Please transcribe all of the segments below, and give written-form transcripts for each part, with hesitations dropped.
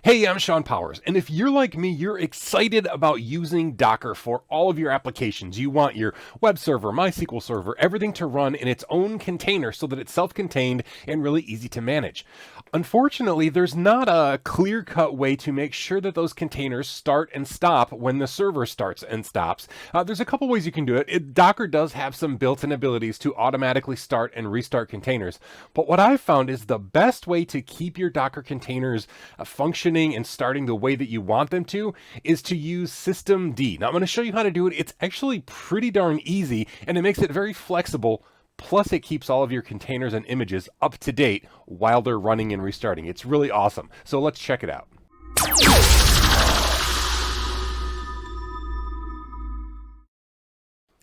Hey, I'm Sean Powers, and if you're like me, you're excited about using Docker for all of your applications. You want your web server, MySQL server, everything to run in its own container so that it's self-contained and really easy to manage. Unfortunately, there's not a clear-cut way to make sure that those containers start and stop when the server starts and stops. There's a couple ways you can do it. Docker does have some built-in abilities to automatically start and restart containers, but what I've found is the best way to keep your Docker containers functioning and starting the way that you want them to is to use SystemD. Now I'm going to show you how to do it. It's actually pretty darn easy and it makes it very flexible. Plus it keeps all of your containers and images up to date while they're running and restarting. It's really awesome. So let's check it out.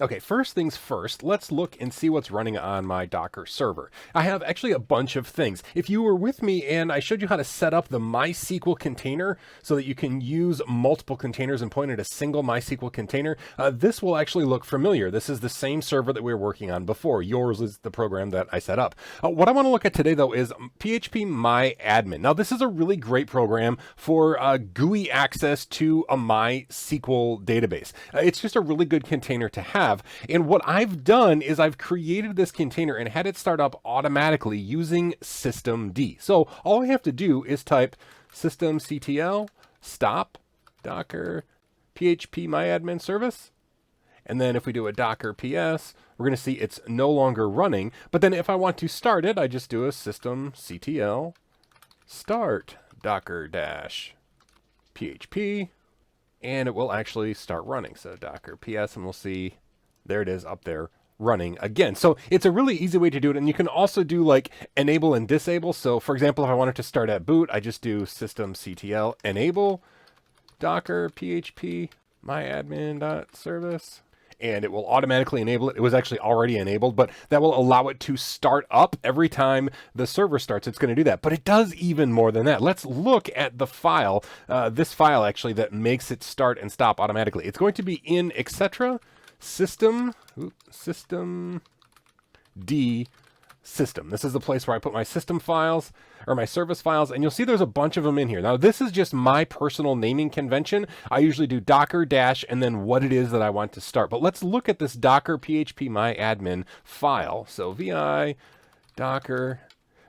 Okay, first things first, let's look and see what's running on my Docker server. I have actually a bunch of things. If you were with me and I showed you how to set up the MySQL container so that you can use multiple containers and point at a single MySQL container, this will actually look familiar. This is the same server that we were working on before. Yours is the program that I set up. What I want to look at today though is phpMyAdmin. Now this is a really great program for GUI access to a MySQL database. It's just a really good container to have. And what I've done is I've created this container and had it start up automatically using SystemD. So all I have to do is type systemctl stop docker phpMyAdmin service. And then if we do a docker ps, we're going to see it's no longer running. But then if I want to start it, I just do a systemctl start docker-php, and it will actually start running. So docker ps, and we'll see there it is up there running again. So it's a really easy way to do it. And you can also do like enable and disable. So for example, if I wanted to start at boot, I just do systemctl enable docker php myadmin.service, and it will automatically enable it. It was actually already enabled, but that will allow it to start up every time the server starts. It's going to do that, but it does even more than that. Let's look at the file, this file actually that makes it start and stop automatically. It's going to be in etc. systemd system. This is the place where I put my system files or my service files, and you'll see there's a bunch of them in here. Now this is just my personal naming convention. I usually do docker dash and then what it is that I want to start. But let's look at this docker phpMyAdmin file. So vi docker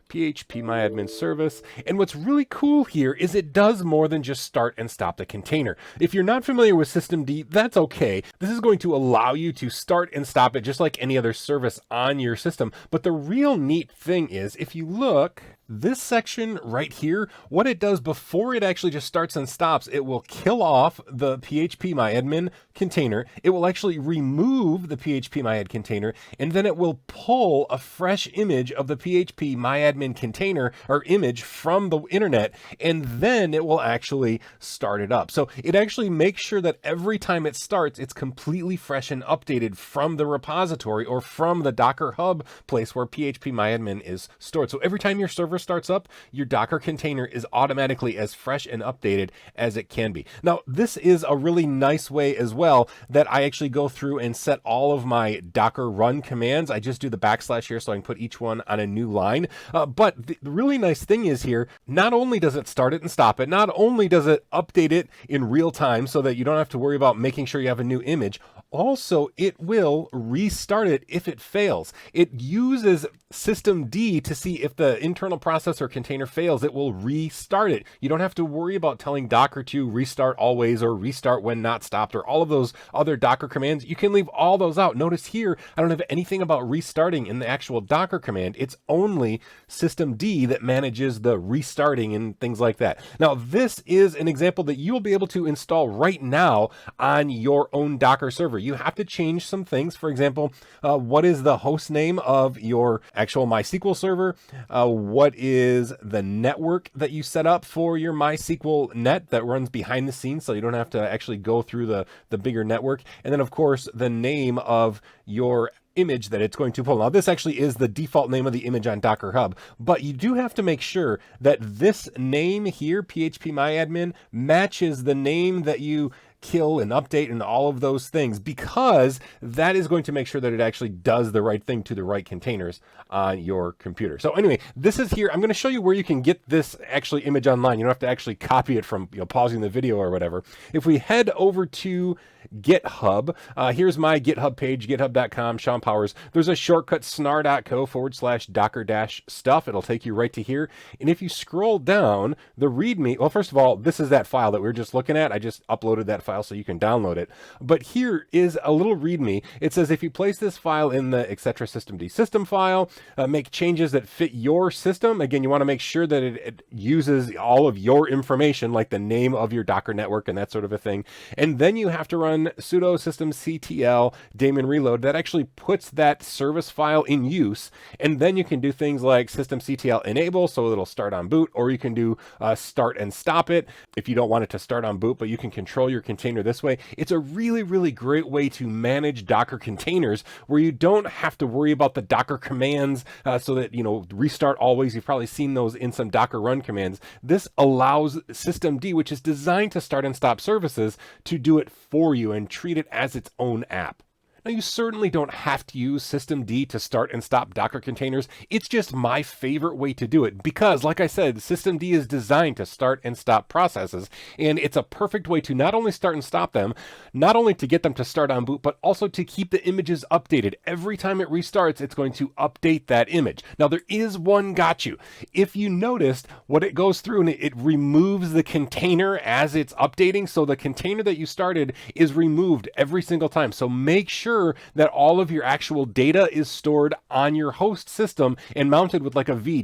phpMyAdmin service. And what's really cool here is it does more than just start and stop the container. If you're not familiar with SystemD, that's okay. This is going to allow you to start and stop it just like any other service on your system. But the real neat thing is if you look, this section right here, what it does before it actually just starts and stops, it will kill off the phpMyAdmin container. It will actually remove the phpMyAd container, and then it will pull a fresh image of the phpMyAdmin container or image from the internet, and then it will actually start it up. So it actually makes sure that every time it starts, it's completely fresh and updated from the repository or from the Docker Hub place where phpMyAdmin is stored. So every time your server starts up, your Docker container is automatically as fresh and updated as it can be. Now, this is a really nice way as well that I actually go through and set all of my Docker run commands. I just do the backslash here so I can put each one on a new line. But the really nice thing is here, not only does it start it and stop it, not only does it update it in real time so that you don't have to worry about making sure you have a new image, also it will restart it if it fails. It uses systemd to see if the internal process or container fails. It will restart it. You don't have to worry about telling Docker to restart always or restart when not stopped or all of those other Docker commands. You can leave all those out. Notice here, I don't have anything about restarting in the actual Docker command. It's only systemd that manages the restarting and things like that. Now, this is an example that you will be able to install right now on your own Docker server. You have to change some things. For example, what is the host name of your actual MySQL server? What is the network that you set up for your MySQL net that runs behind the scenes so you don't have to actually go through the bigger network? And then of course the name of your image that it's going to pull. Now this actually is the default name of the image on Docker Hub, but you do have to make sure that this name here, phpMyAdmin, matches the name that you kill and update and all of those things, because that is going to make sure that it actually does the right thing to the right containers on your computer. So anyway, this is here. I'm going to show you where you can get this actually image online. You don't have to actually copy it from pausing the video or whatever. If we head over to GitHub, here's my GitHub page, github.com, Sean Powers. There's a shortcut, snar.co/docker-stuff. It'll take you right to here. And if you scroll down the README, well, first of all, this is that file that we were just looking at. I just uploaded that file so you can download it. But here is a little README. It says if you place this file in the etc. SystemD system file, make changes that fit your system. Again, you want to make sure that it uses all of your information, like the name of your Docker network and that sort of a thing. And then you have to run sudo systemctl daemon reload. That actually puts that service file in use. And then you can do things like systemctl enable, so it'll start on boot, or you can do start and stop it if you don't want it to start on boot, but you can control your container this way. It's a really, really great way to manage Docker containers where you don't have to worry about the Docker commands so that, restart always. You've probably seen those in some Docker run commands. This allows SystemD, which is designed to start and stop services, to do it for you and treat it as its own app. Now, you certainly don't have to use SystemD to start and stop Docker containers. It's just my favorite way to do it because, like I said, SystemD is designed to start and stop processes, and it's a perfect way to not only start and stop them, not only to get them to start on boot, but also to keep the images updated. Every time it restarts, it's going to update that image. Now, there is one gotcha. If you noticed, what it goes through and it removes the container as it's updating, so the container that you started is removed every single time. So make sure that all of your actual data is stored on your host system and mounted with like a V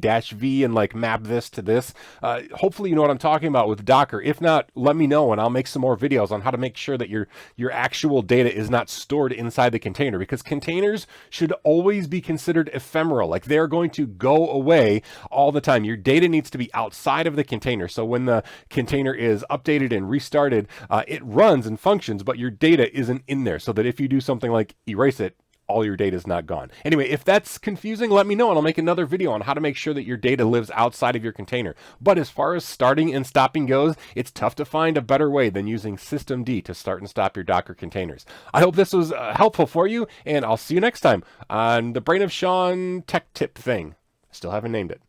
and like map this to this. Hopefully you know what I'm talking about with Docker. If not, let me know and I'll make some more videos on how to make sure that your actual data is not stored inside the container, because containers should always be considered ephemeral. Like, they're going to go away all the time. Your data needs to be outside of the container. So when the container is updated and restarted, it runs and functions, but your data isn't in there, so that if you do something like erase it, all your data is not gone. Anyway, if that's confusing, let me know and I'll make another video on how to make sure that your data lives outside of your container. But as far as starting and stopping goes, it's tough to find a better way than using SystemD to start and stop your Docker containers. I hope this was helpful for you, and I'll see you next time on the Brain of Sean Tech Tip thing. Still haven't named it.